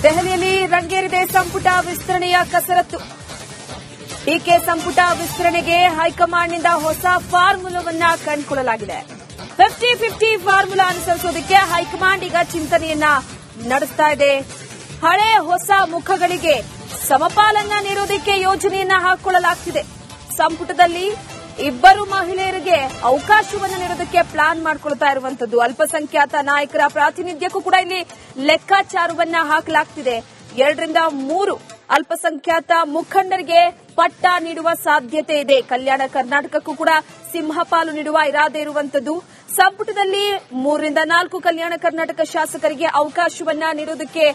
ದೆಹಲಿಯಲ್ಲಿ ರಂಗೇರಿದೆ ಸಂಪುಟ ವಿಸ್ತರಣೆಯ ಕಸರತ್ತು. ಡಿಕೆ ಸಂಪುಟ ವಿಸ್ತರಣೆಗೆ ಹೈಕಮಾಂಡ್ನಿಂದ ಹೊಸ ಫಾರ್ಮುಲಾವನ್ನ ಕಂಡುಕೊಳ್ಳಲಾಗಿದೆ. 50-50 ಫಾರ್ಮುಲಾ ಅನುಸರಿಸೋದಕ್ಕೆ ಹೈಕಮಾಂಡ್ ಈಗ ಚಿಂತನೆಯನ್ನ ನಡೆಸ್ತಾ ಇದೆ. ಹಳೆ ಹೊಸ ಮುಖಗಳಿಗೆ ಸಮಪಾಲನ್ನ ನೀಡೋದಕ್ಕೆ ಯೋಜನೆಯನ್ನ ಹಾಕಿಕೊಳ್ಳಲಾಗ್ತಿದೆ. ಸಂಪುಟದಲ್ಲಿ ಇಬ್ಬರು ಮಹಿಳೆಯರಿಗೆ ಅವಕಾಶವನ್ನು ನೀಡೋದಕ್ಕೆ ಪ್ಲಾನ್ ಮಾಡಿಕೊಳ್ತಾ ಇರುವಂತದ್ದು. ಅಲ್ಪಸಂಖ್ಯಾತ ನಾಯಕರ ಪ್ರಾತಿನಿಧ್ಯಕ್ಕೂ ಕೂಡ ಇಲ್ಲಿ ಲೆಕ್ಕಾಚಾರವನ್ನ ಹಾಕಲಾಗ್ತಿದೆ. 2 ರಿಂದ 3 ಅಲ್ಪಸಂಖ್ಯಾತ ಮುಖಂಡರಿಗೆ ಪಟ್ಟ ನೀಡುವ ಸಾಧ್ಯತೆ ಇದೆ. ಕಲ್ಯಾಣ ಕರ್ನಾಟಕಕ್ಕೂ ಕೂಡ ಸಿಂಹಪಾಲು ನೀಡುವ ಇರಾದೆ ಇರುವಂತದ್ದು. ಸಂಪುಟದಲ್ಲಿ 3 ರಿಂದ 4 ಕಲ್ಯಾಣ ಕರ್ನಾಟಕ ಶಾಸಕರಿಗೆ ಅವಕಾಶವನ್ನ ನೀಡೋದಕ್ಕೆ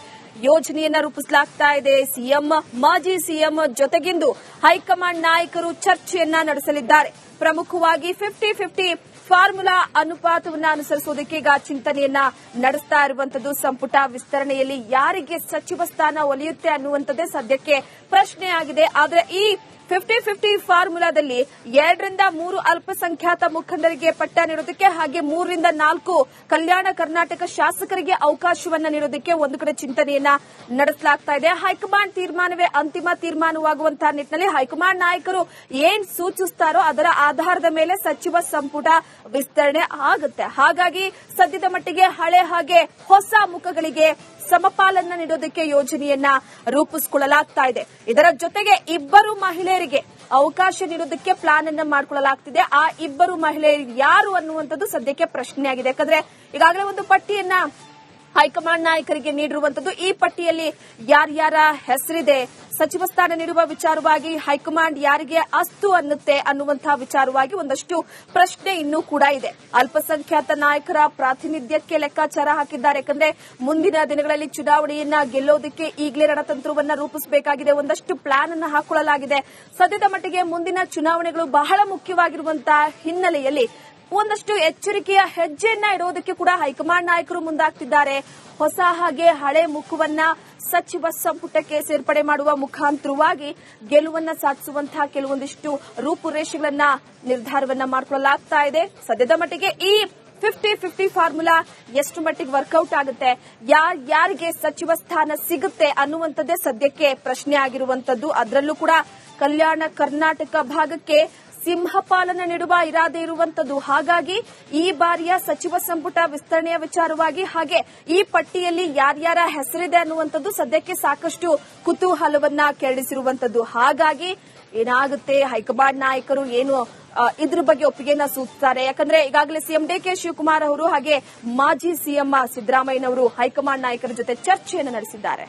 ಯೋಜನೆಯನ್ನ ರೂಪಿಸಲಾಗ್ತಾ ಇದೆ. ಸಿಎಂ, ಮಾಜಿ ಸಿಎಂ ಜೊತೆಗಿಂದು ಹೈಕಮಾಂಡ್ ನಾಯಕರು ಚರ್ಚೆಯನ್ನ ನಡೆಸಲಿದ್ದಾರೆ. ಪ್ರಮುಖವಾಗಿ 50-50 ಫಾರ್ಮುಲಾ ಅನುಪಾತವನ್ನು ಅನುಸರಿಸುವುದಕ್ಕೆ ಈಗ ಚಿಂತನೆಯನ್ನ ನಡೆಸ್ತಾ ಇರುವಂತದ್ದು. ಸಂಪುಟ ವಿಸ್ತರಣೆಯಲ್ಲಿ ಯಾರಿಗೆ ಸಚಿವ ಸ್ಥಾನ ಒಲಿಯುತ್ತೆ ಅನ್ನುವಂಥದ್ದೇ ಸದ್ಯಕ್ಕೆ ಪ್ರಶ್ನೆಯಾಗಿದೆ. ಆದರೆ ಈ 50-50 ಫಾರ್ಮುಲಾದಲ್ಲಿ 2 ರಿಂದ 3 ಅಲ್ಪಸಂಖ್ಯಾತ ಮುಖಂಡರಿಗೆ ಪಟ್ಟ ನೀಡೋದಕ್ಕೆ ಹಾಗೆ 3 ರಿಂದ 4 ಕಲ್ಯಾಣ ಕರ್ನಾಟಕ ಶಾಸಕರಿಗೆ ಅವಕಾಶವನ್ನ ನೀಡೋದಕ್ಕೆ ಒಂದು ಕಡೆ ಚಿಂತನೆಯನ್ನ ನಡೆಸಲಾಗ್ತಾ ಇದೆ. ಹೈಕಮಾಂಡ್ ತೀರ್ಮಾನವೇ ಅಂತಿಮ ತೀರ್ಮಾನವಾಗುವಂತಹ ನಿಟ್ಟಿನಲ್ಲಿ ಹೈಕಮಾಂಡ್ ನಾಯಕರು ಏನ್ ಸೂಚಿಸುತ್ತಾರೋ ಅದರ ಆಧಾರದ ಮೇಲೆ ಸಚಿವ ಸಂಪುಟ ವಿಸ್ತರಣೆ ಆಗುತ್ತೆ. ಹಾಗಾಗಿ ಸದ್ಯದ ಮಟ್ಟಿಗೆ ಹಳೆ ಹಾಗೆ ಹೊಸ ಮುಖಗಳಿಗೆ ಸಮಪಾಲನ್ನ ನೀಡೋದಕ್ಕೆ ಯೋಜನೆಯನ್ನ ರೂಪಿಸಿಕೊಳ್ಳಲಾಗ್ತಾ ಇದೆ. ಇದರ ಜೊತೆಗೆ ಇಬ್ಬರು ಮಹಿಳೆಯರಿಗೆ ಅವಕಾಶ ನೀಡೋದಕ್ಕೆ ಪ್ಲಾನ್ ಅನ್ನ ಮಾಡಿಕೊಳ್ಳಲಾಗ್ತಿದೆ. ಆ ಇಬ್ಬರು ಮಹಿಳೆಯರು ಯಾರು ಅನ್ನುವಂಥದ್ದು ಸದ್ಯಕ್ಕೆ ಪ್ರಶ್ನೆಯಾಗಿದೆ. ಯಾಕಂದ್ರೆ ಈಗಾಗಲೇ ಒಂದು ಪಟ್ಟಿಯನ್ನ ಹೈಕಮಾಂಡ್ ನಾಯಕರಿಗೆ ನೀಡಿರುವಂತದ್ದು. ಈ ಪಟ್ಟಿಯಲ್ಲಿ ಯಾರ್ಯಾರ ಹೆಸರಿದೆ, ಸಚಿವ ಸ್ಥಾನ ನೀಡುವ ವಿಚಾರವಾಗಿ ಹೈಕಮಾಂಡ್ ಯಾರಿಗೆ ಅಸ್ತು ಅನ್ನುತ್ತೆ ಅನ್ನುವಂತಹ ವಿಚಾರವಾಗಿ ಒಂದಷ್ಟು ಪ್ರಶ್ನೆ ಇನ್ನೂ ಕೂಡ ಇದೆ. ಅಲ್ಪಸಂಖ್ಯಾತ ನಾಯಕರ ಪ್ರಾತಿನಿಧ್ಯಕ್ಕೆ ಲೆಕ್ಕಾಚಾರ ಹಾಕಿದ್ದಾರೆ. ಯಾಕಂದ್ರೆ ಮುಂದಿನ ದಿನಗಳಲ್ಲಿ ಚುನಾವಣೆಯನ್ನ ಗೆಲ್ಲೋದಕ್ಕೆ ಈಗಲೇ ರಣತಂತ್ರವನ್ನ ರೂಪಿಸಬೇಕಾಗಿದೆ. ಒಂದಷ್ಟು ಪ್ಲಾನ್ ಅನ್ನು ಹಾಕೊಳ್ಳಲಾಗಿದೆ. ಸದ್ಯದ ಮಟ್ಟಿಗೆ ಮುಂದಿನ ಚುನಾವಣೆಗಳು ಬಹಳ ಮುಖ್ಯವಾಗಿರುವಂತಹ ಹಿನ್ನೆಲೆಯಲ್ಲಿ ಒಂದಷ್ಟು ಎಚ್ಚರಿಕೆಯ ಹೆಜ್ಜೆಯನ್ನ ಇಡೋದಕ್ಕೆ ಕೂಡ ಹೈಕಮಾಂಡ್ ನಾಯಕರು ಮುಂದಾಗ್ತಿದ್ದಾರೆ. ಹೊಸ ಹಾಗೆ ಹಳೆ ಮುಖವನ್ನ ಸಚಿವ ಸಂಪುಟಕ್ಕೆ ಸೇರ್ಪಡೆ ಮಾಡುವ ಮುಖಾಂತರವಾಗಿ ಗೆಲುವನ್ನ ಸಾಧಿಸುವಂತಹ ಕೆಲವೊಂದಿಷ್ಟು ರೂಪುರೇಷೆಗಳನ್ನ ನಿರ್ಧಾರವನ್ನ ಮಾಡಿಕೊಳ್ಳಲಾಗ್ತಾ ಇದೆ. ಸದ್ಯದ ಮಟ್ಟಿಗೆ ಈ 50-50 ಫಾರ್ಮುಲಾ ಎಷ್ಟು ಮಟ್ಟಿಗೆ ವರ್ಕೌಟ್ ಆಗುತ್ತೆ, ಯಾರಿಗೆ ಸಚಿವ ಸ್ಥಾನ ಸಿಗುತ್ತೆ ಅನ್ನುವಂಥದ್ದೇ ಸದ್ಯಕ್ಕೆ ಪ್ರಶ್ನೆ ಆಗಿರುವಂತದ್ದು. ಅದರಲ್ಲೂ ಕೂಡ ಕಲ್ಯಾಣ ಕರ್ನಾಟಕ ಭಾಗಕ್ಕೆ ಸಿಂಹಪಾಲನ ನೀಡುವ ಇರಾದೆ ಇರುವಂತದ್ದು. ಹಾಗಾಗಿ ಈ ಬಾರಿಯ ಸಚಿವ ಸಂಪುಟ ವಿಸ್ತರಣೆಯ ವಿಚಾರವಾಗಿ ಹಾಗೆ ಈ ಪಟ್ಟಿಯಲ್ಲಿ ಯಾರ್ಯಾರ ಹೆಸರಿದೆ ಅನ್ನುವಂಥದ್ದು ಸದ್ಯಕ್ಕೆ ಸಾಕಷ್ಟು ಕುತೂಹಲವನ್ನ ಕೆರಳಿಸಿರುವಂತದ್ದು. ಹಾಗಾಗಿ ಏನಾಗುತ್ತೆ, ಹೈಕಮಾಂಡ್ ನಾಯಕರು ಏನು ಇದ್ರ ಬಗ್ಗೆ ಒಪ್ಪಿಗೆಯನ್ನ ಸೂಚಿಸುತ್ತಾರೆ. ಯಾಕಂದ್ರೆ ಈಗಾಗಲೇ ಸಿಎಂ ಡಿಕೆ ಶಿವಕುಮಾರ್ ಅವರು ಹಾಗೆ ಮಾಜಿ ಸಿಎಂ ಸಿದ್ದರಾಮಯ್ಯನವರು ಹೈಕಮಾಂಡ್ ನಾಯಕರ ಜೊತೆ ಚರ್ಚೆಯನ್ನು ನಡೆಸಿದ್ದಾರೆ.